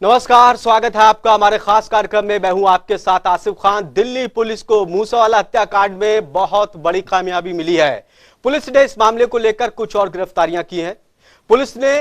नमस्कार, स्वागत है आपका हमारे खास कार्यक्रम में। मैं हूं आपके साथ आसिफ खान। दिल्ली पुलिस को मूसेवाला हत्याकांड में बहुत बड़ी कामयाबी मिली है। पुलिस ने इस मामले को लेकर कुछ और गिरफ्तारियां की हैं। पुलिस ने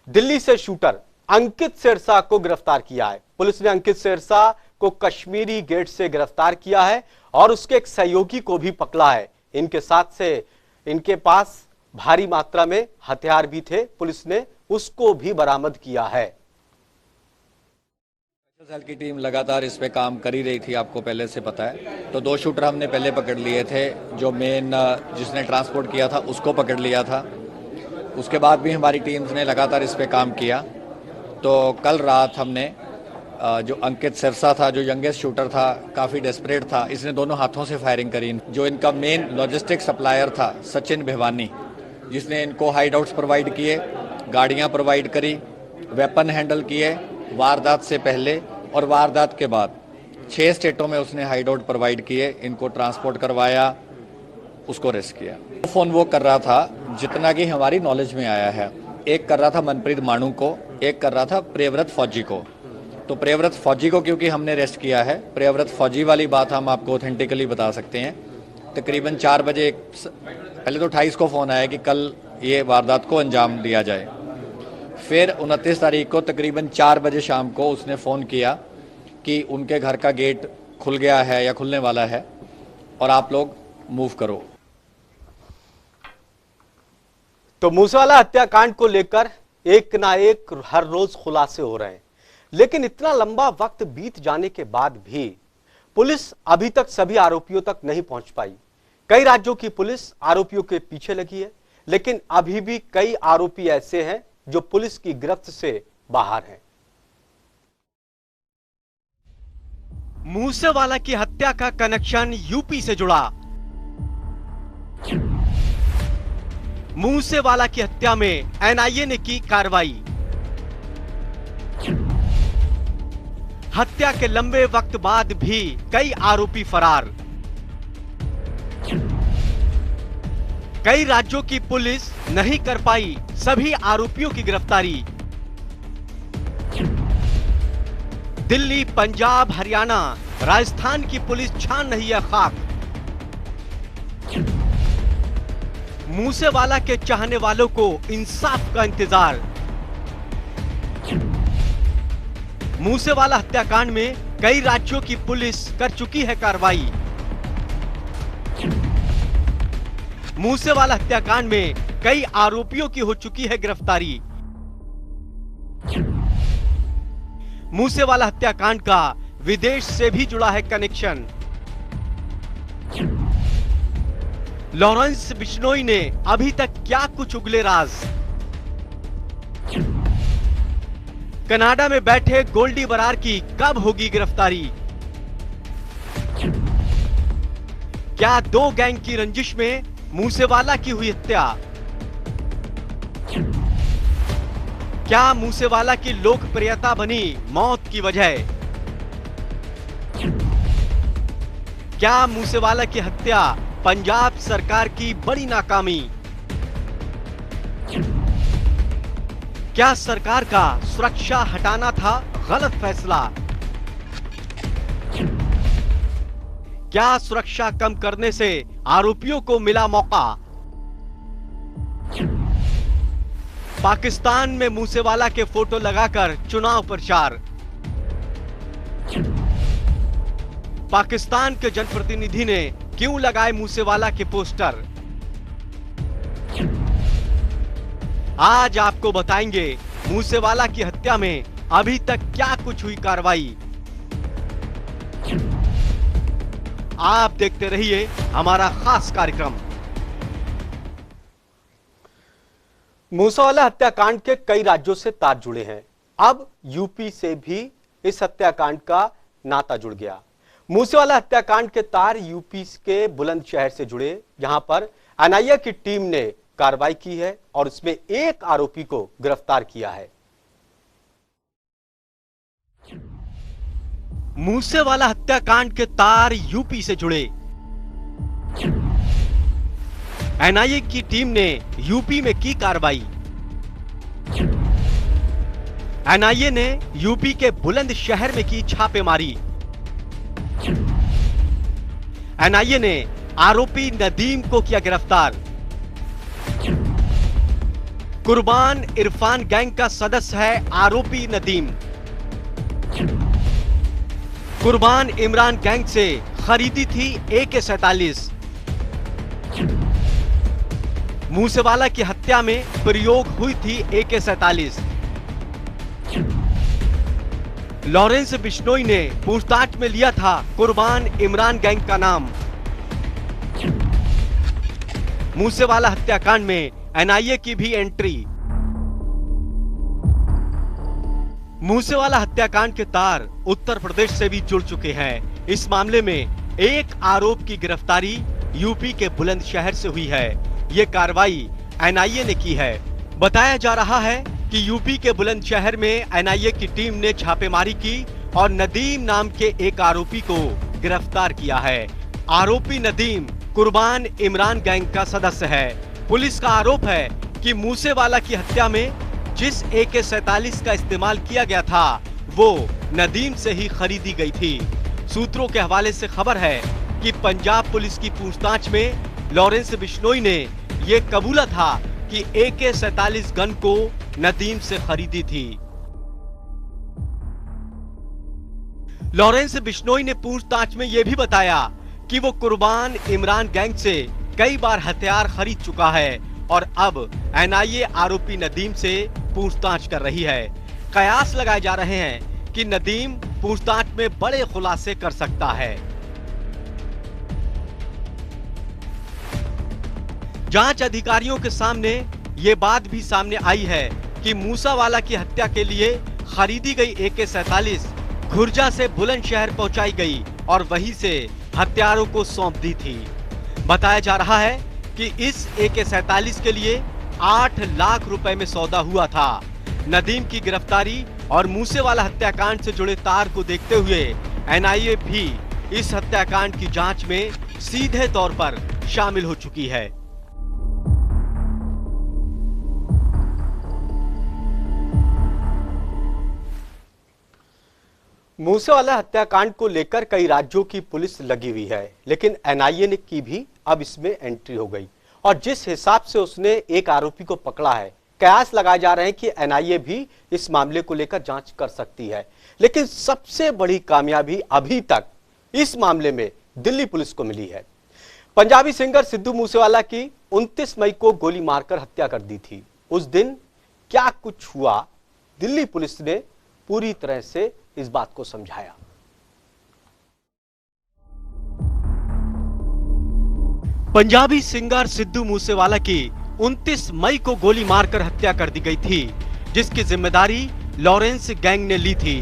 दिल्ली से शूटर अंकित सिरसा को गिरफ्तार किया है। पुलिस ने अंकित सिरसा को कश्मीरी गेट से गिरफ्तार किया है और उसके एक सहयोगी को भी पकड़ा है। इनके पास भारी मात्रा में हथियार भी थे। पुलिस ने उसको भी बरामद किया है। सेल की टीम लगातार इस पे काम कर ही रही थी, आपको पहले से पता है। तो 2 शूटर हमने पहले पकड़ लिए थे। जो मेन जिसने ट्रांसपोर्ट किया था उसको पकड़ लिया था। उसके बाद भी हमारी टीम्स ने लगातार इस पे काम किया। तो कल रात हमने जो अंकित सिरसा था, जो यंगेस्ट शूटर था, काफ़ी डेस्परेट था, इसने दोनों हाथों से फायरिंग करी। जो इनका मेन लॉजिस्टिक सप्लायर था सचिन भिवानी, जिसने इनको हाइड आउट्स प्रोवाइड किए, गाड़ियाँ प्रोवाइड करी, वेपन हैंडल किए। वारदात से पहले और वारदात के बाद 6 स्टेटों में उसने हाइड आउट प्रोवाइड किए, इनको ट्रांसपोर्ट करवाया, उसको अरेस्ट किया। फोन वो कर रहा था जितना कि हमारी नॉलेज में आया है। एक कर रहा था मनप्रीत मानू को, एक कर रहा था प्रियव्रत फौजी को। तो प्रियव्रत फौजी को क्योंकि हमने अरेस्ट किया है, प्रियव्रत फौजी वाली बात हम आपको ऑथेंटिकली बता सकते हैं। तकरीबन 4 बजे पहले तो 28 को फ़ोन आया कि कल ये वारदात को अंजाम दिया जाए। फिर 29 तारीख को तकरीबन 4 बजे शाम को उसने फ़ोन किया कि उनके घर का गेट खुल गया है या खुलने वाला है और आप लोग मूव करो। तो मूसेवाला हत्याकांड को लेकर एक ना एक हर रोज खुलासे हो रहे हैं, लेकिन इतना लंबा वक्त बीत जाने के बाद भी पुलिस अभी तक सभी आरोपियों तक नहीं पहुंच पाई। कई राज्यों की पुलिस आरोपियों के पीछे लगी है, लेकिन अभी भी कई आरोपी ऐसे हैं जो पुलिस की गिरफ्त से बाहर हैं। मूसेवाला की हत्या का कनेक्शन यूपी से जुड़ा। मूसेवाला की हत्या में एनआईए ने की कार्रवाई। हत्या के लंबे वक्त बाद भी कई आरोपी फरार। कई राज्यों की पुलिस नहीं कर पाई सभी आरोपियों की गिरफ्तारी। दिल्ली, पंजाब, हरियाणा, राजस्थान की पुलिस छान रही है खाक। मूसेवाला के चाहने वालों को इंसाफ का इंतजार। मूसेवाला हत्याकांड में कई राज्यों की पुलिस कर चुकी है कार्रवाई। मूसेवाला हत्याकांड में कई आरोपियों की हो चुकी है गिरफ्तारी। मूसेवाला हत्याकांड का विदेश से भी जुड़ा है कनेक्शन। लॉरेंस बिश्नोई ने अभी तक क्या कुछ उगले राज। कनाडा में बैठे गोल्डी बरार की कब होगी गिरफ्तारी। क्या 2 गैंग की रंजिश में मूसेवाला की हुई हत्या। क्या मूसेवाला की लोकप्रियता बनी मौत की वजह। क्या मूसेवाला की हत्या पंजाब सरकार की बड़ी नाकामी। क्या सरकार का सुरक्षा हटाना था गलत फैसला। क्या सुरक्षा कम करने से आरोपियों को मिला मौका। पाकिस्तान में मूसेवाला के फोटो लगाकर चुनाव प्रचार। पाकिस्तान के जनप्रतिनिधि ने क्यों लगाए मूसेवाला के पोस्टर। आज आपको बताएंगे मूसेवाला की हत्या में अभी तक क्या कुछ हुई कार्रवाई। आप देखते रहिए हमारा खास कार्यक्रम। मूसेवाला हत्याकांड के कई राज्यों से तार जुड़े हैं। अब यूपी से भी इस हत्याकांड का नाता जुड़ गया। मूसेवाला हत्याकांड के तार यूपी के बुलंदशहर से जुड़े, जहां पर एनआईए की टीम ने कार्रवाई की है और इसमें एक आरोपी को गिरफ्तार किया है। मूसेवाला हत्याकांड के तार यूपी से जुड़े। एनआईए की टीम ने यूपी में की कार्रवाई। एनआईए ने यूपी के बुलंदशहर में की छापेमारी। एनआईए ने आरोपी नदीम को किया गिरफ्तार। कुर्बान इरफान गैंग का सदस्य है आरोपी नदीम। कुर्बान इमरान गैंग से खरीदी थी AK-47। मूसेवाला की हत्या में प्रयोग हुई थी AK-47। लॉरेंस बिश्नोई ने पूछताछ में लिया था कुर्बान इमरान गैंग का नाम। मूसेवाला हत्याकांड में एनआईए की भी एंट्री। मूसेवाला हत्याकांड के तार उत्तर प्रदेश से भी जुड़ चुके हैं। इस मामले में एक आरोप की गिरफ्तारी यूपी के बुलंदशहर से हुई है। ये कार्रवाई एनआईए ने की है। बताया जा रहा है कि यूपी के बुलंदशहर में एनआईए की टीम ने छापेमारी की और नदीम नाम के एक आरोपी को गिरफ्तार किया है। आरोपी नदीम कुर्बान इमरान गैंग का सदस्य है। पुलिस का आरोप है कि मूसेवाला की हत्या में जिस AK-47 का इस्तेमाल किया गया था वो नदीम से ही खरीदी गई थी। सूत्रों के हवाले से खबर है कि पंजाब पुलिस की पूछताछ में लॉरेंस बिश्नोई ने यह कबूला था कि AK-47 गन को नदीम से खरीदी थी। लॉरेंस बिश्नोई ने पूछताछ में यह भी बताया कि वो कुर्बान इमरान गैंग से कई बार हथियार खरीद चुका है और अब एनआईए आरोपी नदीम से पूछताछ कर रही है। कयास लगाए जा रहे हैं कि नदीम पूछताछ में बड़े खुलासे कर सकता है। जांच अधिकारियों के सामने ये बात भी सामने आई है कि मूसावाला की हत्या के लिए खरीदी गई AK-47 खुर्जा से बुलंदशहर पहुंचाई गई और वहीं से हत्यारों को सौंप दी थी। बताया जा रहा है कि इस AK-47 के लिए 8 लाख रुपए में सौदा हुआ था। नदीम की गिरफ्तारी और मूसेवाला हत्याकांड से जुड़े तार को देखते हुए एनआईए भी इस हत्याकांड की जांच में सीधे तौर पर शामिल हो चुकी है। मूसेवाला हत्याकांड को लेकर कई राज्यों की पुलिस लगी हुई है, लेकिन एनआईए ने की भी अब इसमें एंट्री हो गई और जिस हिसाब से उसने एक आरोपी को पकड़ा है, कयास लगाए जा रहे हैं कि एनआईए भी इस मामले को लेकर जांच कर सकती है। लेकिन सबसे बड़ी कामयाबी अभी तक इस मामले में दिल्ली पुलिस को मिली है। पंजाबी सिंगर सिद्धू मूसेवाला की 29 मई को गोली मारकर हत्या कर दी थी। उस दिन क्या कुछ हुआ, दिल्ली पुलिस ने पूरी तरह से इस बात को समझाया। पंजाबी सिंगर सिद्धू मूसेवाला की 29 मई को गोली मारकर हत्या कर दी गई थी, जिसकी जिम्मेदारी लॉरेंस गैंग ने ली थी।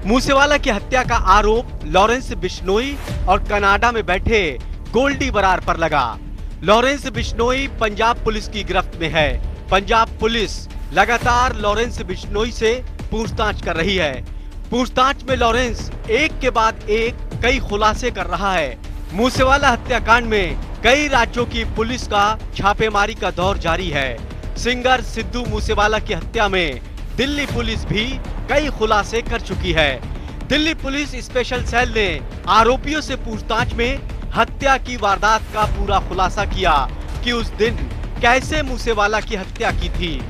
मूसेवाला की हत्या का आरोप लॉरेंस बिश्नोई और कनाडा में बैठे गोल्डी बरार पर लगा। लॉरेंस बिश्नोई पंजाब पुलिस की गिरफ्त में है। पंजाब पुलिस लगातार लॉरेंस बिश्नोई से पूछताछ कर रही है। पूछताछ में लॉरेंस एक के बाद एक कई खुलासे कर रहा है। मूसेवाला हत्याकांड में कई राज्यों की पुलिस का छापेमारी का दौर जारी है। सिंगर सिद्धू मूसेवाला की हत्या में दिल्ली पुलिस भी कई खुलासे कर चुकी है। दिल्ली पुलिस स्पेशल सेल ने आरोपियों से पूछताछ में हत्या की वारदात का पूरा खुलासा किया कि उस दिन कैसे मूसेवाला की हत्या की थी।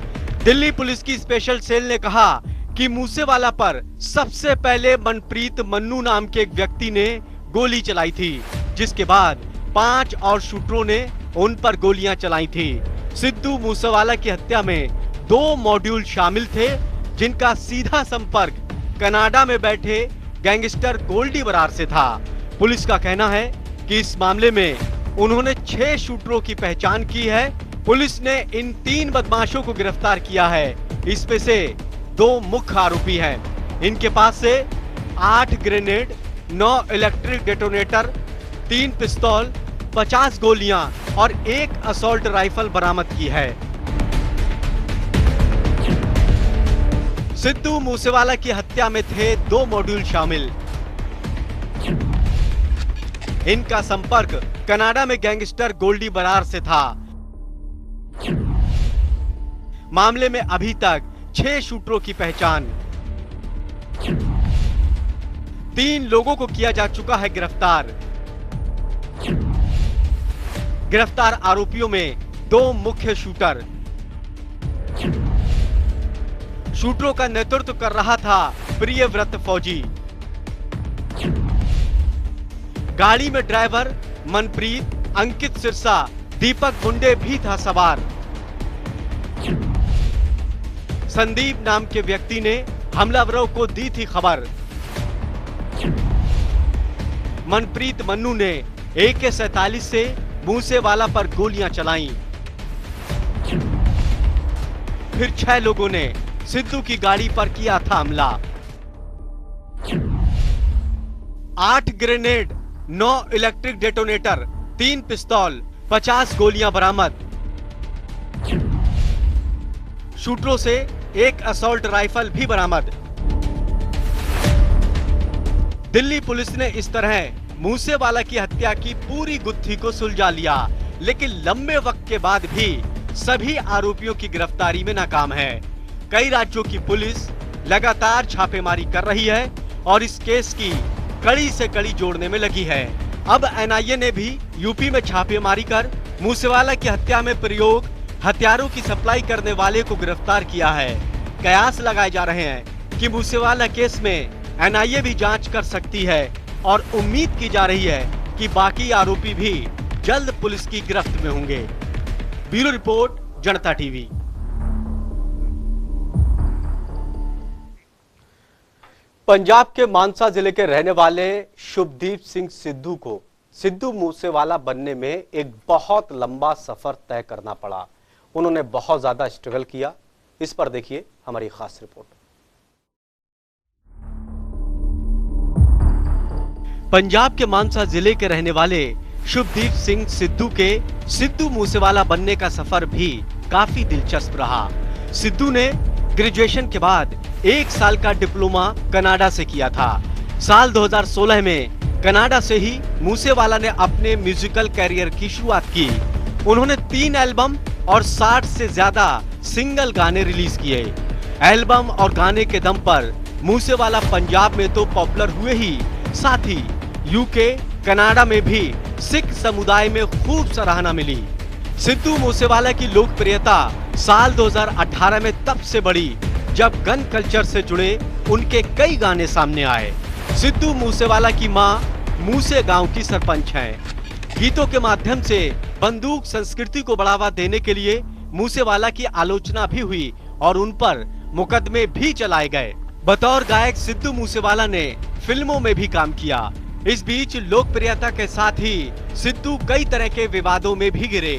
दिल्ली पुलिस की स्पेशल सेल ने कहा कि मूसेवाला पर सबसे पहले मनप्रीत मन्नू नाम के एक व्यक्ति ने गोली चलाई थी, जिसके बाद 5 और शूटरों ने उन पर गोलियां चलाई थी। सिद्धू मूसेवाला की हत्या में 2 मॉड्यूल शामिल थे, जिनका सीधा संपर्क कनाडा में बैठे गैंगस्टर गोल्डी बरार से था। पुलिस का कहना है कि इस मामले में उन्होंने 6 शूटरों की पहचान की है। पुलिस ने इन 3 बदमाशों को गिरफ्तार किया है। इसमें से 2 मुख्य आरोपी हैं। इनके पास से 8 ग्रेनेड, 9 इलेक्ट्रिक डेटोनेटर, 3 पिस्तौल, 50 गोलियां और 1 असॉल्ट राइफल बरामद की है। सिद्धू मूसेवाला की हत्या में थे 2 मॉड्यूल शामिल। इनका संपर्क कनाडा में गैंगस्टर गोल्डी बरार से था। मामले में अभी तक 6 शूटरों की पहचान 3 लोगों को किया जा चुका है गिरफ्तार। गिरफ्तार आरोपियों में 2 मुख्य शूटर। शूटरों का नेतृत्व कर रहा था प्रियव्रत फौजी। गाड़ी में ड्राइवर मनप्रीत, अंकित सिरसा, दीपक गुंडे भी था सवार। संदीप नाम के व्यक्ति ने हमलावरों को दी थी खबर। मनप्रीत मन्नू ने AK-47 से मूसेवाला पर गोलियां चलाईं। फिर 6 लोगों ने सिद्धू की गाड़ी पर किया था हमला। 8 ग्रेनेड, 9 इलेक्ट्रिक डेटोनेटर, 3 पिस्तौल, 50 गोलियां बरामद। शूटरों से 1 असॉल्ट राइफल भी बरामद। दिल्ली पुलिस ने इस तरह मूसेवाला की हत्या की पूरी गुत्थी को सुलझा लिया, लेकिन लंबे वक्त के बाद भी सभी आरोपियों की गिरफ्तारी में नाकाम है। कई राज्यों की पुलिस लगातार छापेमारी कर रही है और इस केस की कड़ी से कड़ी जोड़ने में लगी है। अब NIA ने भी यूपी में छापेमारी कर मूसेवाला की हत्या में प्रयोग हथियारों की सप्लाई करने वाले को गिरफ्तार किया है। कयास लगाए जा रहे हैं कि मूसेवाला केस में NIA भी जांच कर सकती है और उम्मीद की जा रही है कि बाकी आरोपी भी जल्द पुलिस की गिरफ्त में होंगे। ब्यूरो रिपोर्ट, जनता टीवी। पंजाब के मानसा जिले के रहने वाले शुभदीप सिंह सिद्धू को सिद्धू मूसेवाला बनने में एक बहुत लंबा सफर तय करना पड़ा। उन्होंने बहुत ज्यादा स्ट्रगल किया। इस पर देखिए हमारी खास रिपोर्ट। पंजाब के मानसा जिले के रहने वाले शुभदीप सिंह सिद्धू के सिद्धू मूसेवाला बनने का सफर भी काफी दिलचस्प रहा। सिद्धू ने ग्रेजुएशन के बाद 1 साल का डिप्लोमा कनाडा से किया था। साल 2016 में कनाडा से ही मूसेवाला ने अपने म्यूजिकल कैरियर की शुरुआत की। उन्होंने 3 एल्बम और 60 से ज्यादा सिंगल गाने रिलीज किए। एल्बम और गाने के दम पर मूसेवाला पंजाब में तो पॉपुलर हुए ही, साथ ही यूके, कनाडा में भी सिख समुदाय में खूब सराहना मिली। सिद्धू मूसेवाला की लोकप्रियता साल 2018 में तब से बढ़ी जब गन कल्चर से जुड़े उनके कई गाने सामने आए। सिद्धू मूसेवाला की मां मूसे गांव की सरपंच हैं। गीतों के माध्यम से बंदूक संस्कृति को बढ़ावा देने के लिए मूसेवाला की आलोचना भी हुई और उन पर मुकदमे भी चलाए गए। बतौर गायक सिद्धू मूसेवाला ने फिल्मों में भी काम किया। इस बीच लोकप्रियता के साथ ही सिद्धू कई तरह के विवादों में भी घिरे।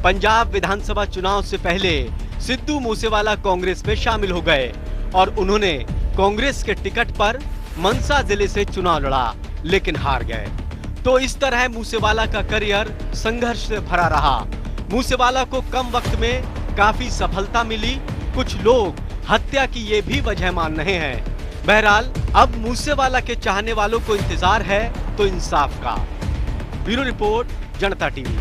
पंजाब विधानसभा चुनाव से पहले सिद्धू मूसेवाला कांग्रेस में शामिल हो गए और उन्होंने कांग्रेस के टिकट पर मनसा जिले से चुनाव लड़ा, लेकिन हार गए। तो इस तरह मूसेवाला का करियर संघर्ष से भरा रहा। मूसेवाला को कम वक्त में काफी सफलता मिली। कुछ लोग हत्या की ये भी वजह मान रहे हैं। बहरहाल अब मूसेवाला के चाहने वालों को इंतजार है तो इंसाफ का। ब्यूरो रिपोर्ट, जनता टीवी।